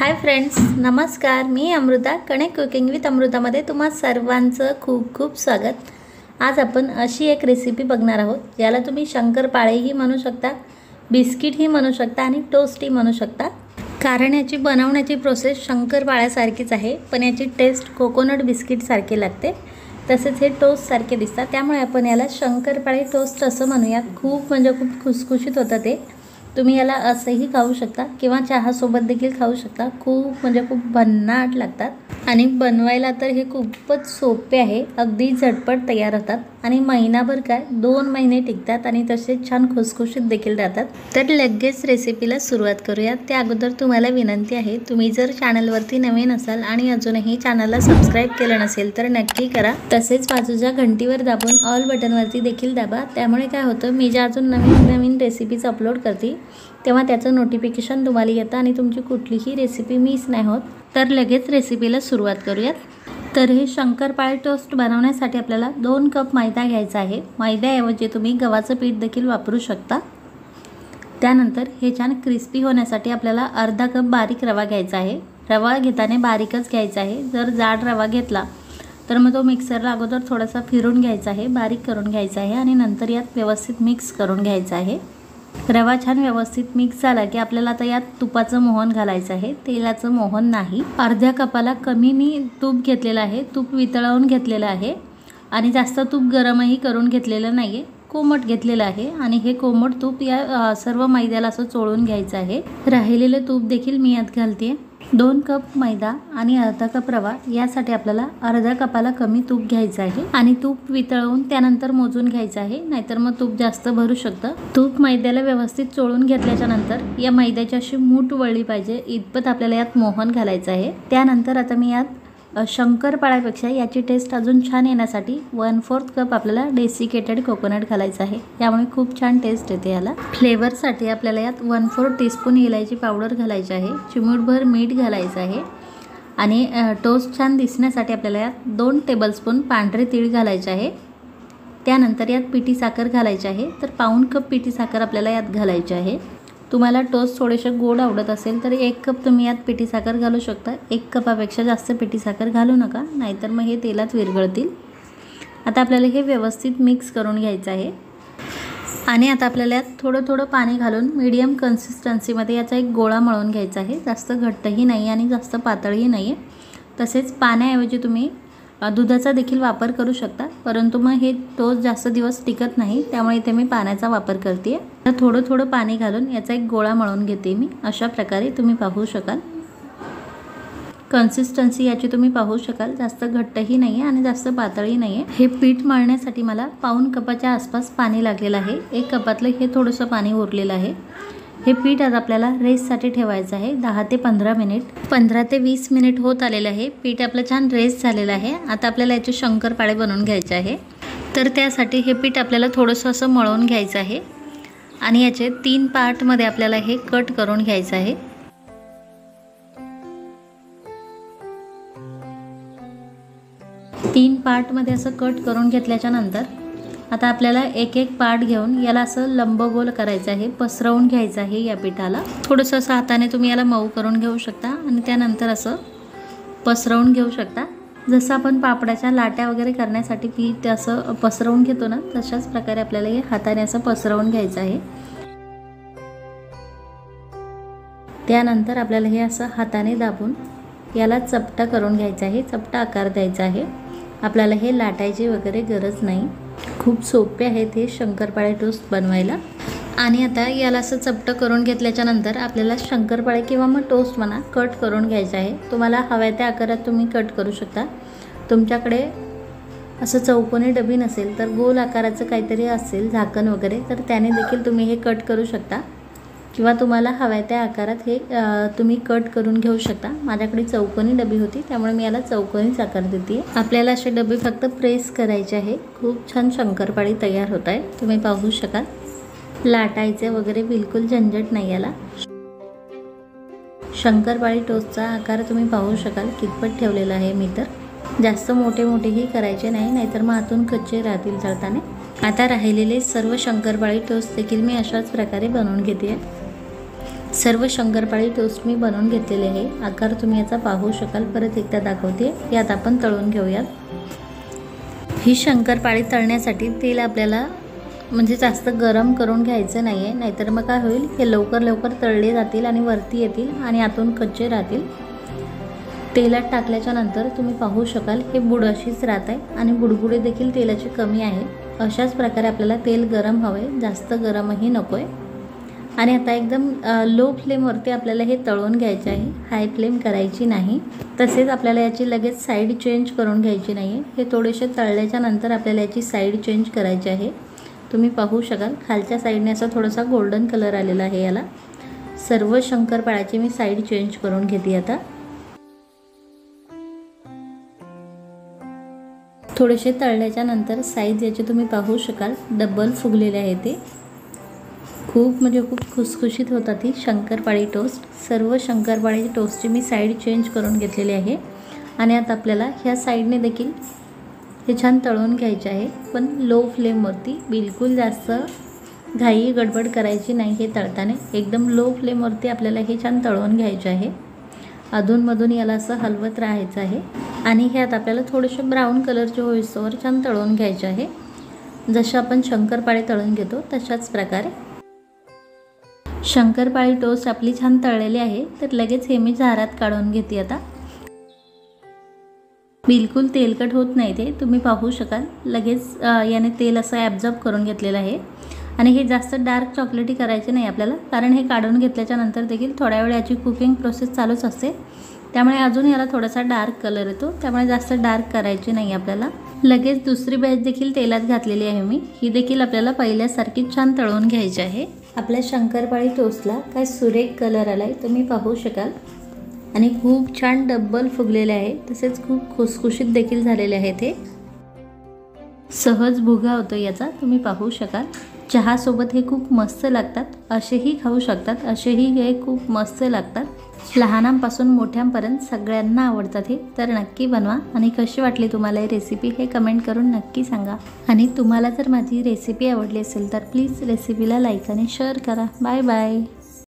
Hi friends, नमस्कार. मी Amruta. Connect cooking with अमृतामध्ये तुम्हा सर्वांचं खूप खूप स्वागत. आज आपण अशी एक रेसिपी बघणार आहोत ज्याला तुम्ही शंकरपाळेही म्हणू शकता, बिस्किटही म्हणू शकता आणि टोस्टही म्हणू शकता. कारण याची बनवण्याची प्रोसेस शंकरपाळ्यासारखीच आहे, पण याची टेस्ट कोकोनट बिस्किटसारखी लागते. तसेच हे टोस्टसारखे दिसतात, त्यामुळे आपण याला शंकरपाळे टोस्ट असं म्हणूयात. खूप खूप खुसखुशीत होतं ते. तुम्ही याला असंही खाऊ शकता किंवा चहासोबत देखील खाऊ शकता. खूप भन्नाट लागतात आणि बनवायला तर हे खूपच सोपे आहे. अगदी झटपट तयार होतात आणि महिनाभर काय 2 महिने टिकतात आणि तसेच छान खुसखुशीत देखील राहतात. तर लगेच रेसिपीला सुरुवात करूया. त्या अगोदर तुम्हाला विनंती आहे, तुम्ही जर चॅनलवरती नवीन असाल आणि अजूनही चॅनलला सबस्क्राईब केलं नसेल तर नक्की करा. तसेच बाजूच्या घंटीवर दाबून ऑल बटनवरती देखील दाबा. त्यामुळे काय होतं, मी ज्या अजून नवीन रेसिपीज अपलोड करते तेव्हा त्याचं नोटिफिकेशन तुम्हाला येतं आणि तुमची कुठलीही रेसिपी मिस नाही होत. तर लगेच रेसिपीला सुरुवात करूयात. तर हे शंकरपाळे टोस्ट बनवण्यासाठी आपल्याला 2 कप मैदा घ्यायचा आहे. मैद्याऐवजी तुम्ही गव्हाचं पीठ देखील वापरू शकता. त्यानंतर हे छान क्रिस्पी होण्यासाठी आपल्याला अर्धा कप बारीक रवा घ्यायचा आहे. रवा घेताना बारीकच घ्यायचा आहे. जर जाड रवा घेतला तर मग तो मिक्सरला अगोदर थोडासा फिरून घ्यायचा आहे, बारीक करून घ्यायचा आहे आणि नंतर यात व्यवस्थित मिक्स करून घ्यायचा आहे. रवा छान व्यवस्थित मिक्स झाला की आपल्याला आता यात तुपाचं मोहन घालायचं आहे, तेलाचं मोहन नाही. अर्ध्या कपाला कमी मी तूप घेतलेलं आहे. तूप वितळवून घेतलेलं आहे आणि जास्त तूप गरमही करून घेतलेलं नाही आहे, कोमट घेतलेलं आहे. आणि हे कोमट तूप या सर्व मैद्याला असं चोळून घ्यायचं आहे. राहिलेलं तूप देखील मी यात घालते. 2 कप मैदा आणि अर्धा कप रवा यासाठी आपल्याला अर्ध्या कपाला कमी तूप घ्यायचं आहे आणि तूप वितळवून त्यानंतर मोजून घ्यायचं आहे, नाहीतर मग तूप जास्त भरू शकतं. तूप मैद्याला व्यवस्थित चोळून घेतल्याच्या नंतर या मैद्याची अशी मूठ वळली पाहिजे इतपत आपल्याला यात मोहन घालायचं आहे. त्यानंतर आता मी यात शंकरपाळ्यापेक्षा याची टेस्ट अजून छान येण्यासाठी 1/4 कप आपल्याला डेसिकेटेड कोकोनट घालायचं आहे. यामुळे खूप छान टेस्ट येते याला. फ्लेवरसाठी आपल्याला यात 1/4 टीस्पून इलायची पावडर घालायची आहे, चिमूटभर मीठ घालायचं आहे आणि टोस्ट छान दिसण्यासाठी आपल्याला यात 2 टेबलस्पून पांढरे तीळ घालायचे आहे. त्यानंतर यात पिठी साखर घालायची आहे. तर 1/4 कप पिठी साखर आपल्याला यात घालायची आहे. तुम्हाला टोस्ट थोडेसे गोड आवडत असेल तर 1 कप तुम्ही यात पिठी साखर घालू शकता. 1 कपापेक्षा जास्त पिठी साखर घालू नका, नाहीतर मग हे तेलात विरघळतील. आता आपल्याला हे व्यवस्थित मिक्स करून घ्यायचं आहे आणि आता आपल्याला यात थोडं पाणी घालून मीडियम कन्सिस्टन्सीमध्ये याचा एक गोळा मळून घ्यायचा आहे. जास्त घट्टही नाही आणि जास्त पातळही नाही आहे. तसेच पाण्याऐवजी तुम्ही दुधाचा देखील वापर करू शकता, परंतु मग हे टोस्ट जास्त दिवस टिकत नाही, त्यामुळे इथे मी पाण्याचा वापर करते. तर थोडं पाणी घालून याचा एक गोळा मळून घेते मी. अशा प्रकारे तुम्ही पाहू शकाल. कन्सिस्टन्सी याची तुम्ही पाहू शकाल, जास्त घट्टही नाही आहे आणि जास्त पातळही नाही आहे. हे पीठ मळण्यासाठी मला 1/4 कपाच्या आसपास पाणी लागलेलं आहे. 1 कपातलं हे थोडंसं पाणी उरलेलं आहे. हे पीठ आज आपल्याला रेस्टसाठी ठेवायचं आहे 10 ते 15 मिनिट. 15 ते 20 मिनिट होत आलेलं आहे. पीठ आपलं छान रेस्ट झालेलं आहे. आता आपल्याला याचे शंकरपाळे बनवून घ्यायचे आहे. तर त्यासाठी हे पीठ आपल्याला थोडंसं असं मळून घ्यायचं आहे आणि याचे 3 पार्टमध्ये आपल्याला हे कट करून घ्यायचं आहे. तीन पार्टमध्ये असं कट करून घेतल्याच्या नंतर आता आपल्याला एक पार्ट घेऊन याला असं लंबगोल करायचं आहे, पसरवून घ्यायचं आहे. या पिठाला थोडंसं असं हाताने तुम्ही याला मऊ करून घेऊ शकता आणि त्यानंतर असं पसरवून घेऊ शकता. जसं आपण पापडाच्या लाट्या वगैरे करण्यासाठी पीठ असं पसरवून घेतो ना, तशाच प्रकारे आपल्याला हे हाताने असं पसरवून घ्यायचं आहे. त्यानंतर आपल्याला हे असं हाताने दाबून याला चपटा करून घ्यायचा आहे, चपटा आकार द्यायचा आहे. आपल्याला हे लाटायची वगैरे गरज नाही. खूप सोपे आहेत हे शंकरपाळे टोस्ट बनवायला. आणि आता याला असं चपटं करून घेतल्याच्या नंतर आपल्याला शंकरपाळे किंवा मग टोस्ट म्हणा कट करून घ्यायचं आहे. तुम्हाला हव्या त्या आकारात तुम्ही कट करू शकता. तुमच्याकडे असं चौकोनी डबी नसेल तर गोल आकाराचं काहीतरी असेल झाकण वगैरे, तर त्याने देखील तुम्ही हे कट करू शकता किंवा तुम्हाला हव्या त्या आकारात हे तुम्ही कट करून घेऊ शकता. माझ्याकडे चौकोनी डबी होती, त्यामुळे मी याला चौकोनीच आकार देते. आपल्याला असे डबे फक्त प्रेस करायचे आहे. खूप छान शंकरपाळी तयार होत आहे, तुम्ही पाहू शकाल. लाटायचे वगैरे बिलकुल झंझट नाही याला. शंकरपाळी टोस्टचा आकार तुम्ही पाहू शकाल कितपत ठेवलेला आहे मी. तर जास्त मोठेही करायचे नाही, नाहीतर मग आतून कच्चे राहतील तळताना. आता राहिलेले सर्व शंकरपाळी टोस्ट देखील मी अशाच प्रकारे बनवून घेते. सर्व शंकरपाळी टोस्ट मी बनवून घेतलेले आहे। आकार तुम्ही याचा पाहू शकाल। परत एकदा दाखवते। यात आपण तळून घेऊयात। ही शंकरपाळी तळण्यासाठी तेल आपल्याला म्हणजे जास्त गरम करून घ्यायचं नाहीये, नाहीतर मग काय होईल, हे लवकर तळले जातील आणि वरती येतील आणि आतून कच्चे राहतील। तेलात टाकल्याच्या नंतर तुम्ही पाहू शकाल हे बुड अशीच राहत आहे आणि बुडबुडे देखील तेलाची कमी आहे। अशाच प्रकारे आपल्याला तेल गरम हवे, जास्त गरमही नकोय। आणि आता एकदम लो फ्लेमवरती आपल्याला हे तळून घ्यायचे आहे, हाय फ्लेम करायची नाही। तसेच आपल्याला याची लगेच साईड चेंज करून घ्यायची नाही। हे थोडेसे तळल्याच्या नंतर आपल्याला याची साईड चेंज करायची आहे। तुम्ही पाहू शकाल खालच्या साईडने असा थोडासा गोल्डन कलर आलेला आहे याला। सर्व शंकरपाळ्याची मी साईड चेंज करून घेते आता। थोडेसे तळल्याच्या नंतर साईज याचे तुम्ही पाहू शकाल डबल फुगलेले आहे ते। खूप म्हणजे खूप खुसखुशीत होतात ही शंकरपाळी टोस्ट। सर्व शंकरपाळी टोस्टची मी साईड चेंज करून घेतलेली आहे आणि आता आपल्याला ह्या साईडने देखील हे छान तळून घ्यायचे आहे, पण लो फ्लेमवरती। बिलकुल जास्त घाई गडबड करायची नाही हे तळताना। एकदम लो फ्लेमवरती आपल्याला हे छान तळून घ्यायचे आहे। अधूनमधून याला असं हलवत राहायचं आहे आणि ह्यात आपल्याला थोडेसे ब्राऊन कलरचे होईस्तोवर छान तळून घ्यायचे आहे। जसं आपण शंकरपाळी तळून घेतो तशाच प्रकारे। शंकरपाळी टोस्ट आपली छान तळलेली आहे, तर लगेच हे मी झाऱ्यात काढून घेते आता। बिलकुल तेलकट होत नाही ते, तुम्ही पाहू शकाल। लगेच याने तेल असं ॲब्झॉर्ब करून घेतलेलं आहे आणि हे जास्त डार्क चॉकलेटी करायचे नाही आपल्याला, कारण हे काढून घेतल्याच्या नंतर देखील थोड्या वेळ याची कुकिंग प्रोसेस चालूच असते, त्यामुळे अजून याला थोडासा डार्क कलर येतो, त्यामुळे जास्त डार्क करायचे नाही आपल्याला। लगेच दुसरी बॅच देखील तेलात घातलेली आहे मी, ही देखील आपल्याला पहिल्यासारखी छान तळून घ्यायची आहे। आपल्या शंकरपाळी टोस्टला काय सुरेख कलर आलाय तुम्ही पाहू शकाल आणि खूप छान डबल फुगलेले आहे, तसेच खूप खुसखुशीत देखील झालेले आहे। ते सहज भुगा होतो याचा, तुम्ही पाहू शकाल। चहा सोबत हे खूप मस्त लागतात, असेही खाऊ शकतात, असेही हे खूप मस्त लागतात। लहानांपासून मोठ्यांपर्यंत सगळ्यांना आवडतात हे, तर नक्की बनवा। आणि कशी वाटली तुम्हाला ही रेसिपी हे कमेंट करून नक्की सांगा। आणि तुम्हाला जर माझी रेसिपी आवडली असेल तर प्लीज रेसिपीला लाईक आणि शेअर करा। Bye bye.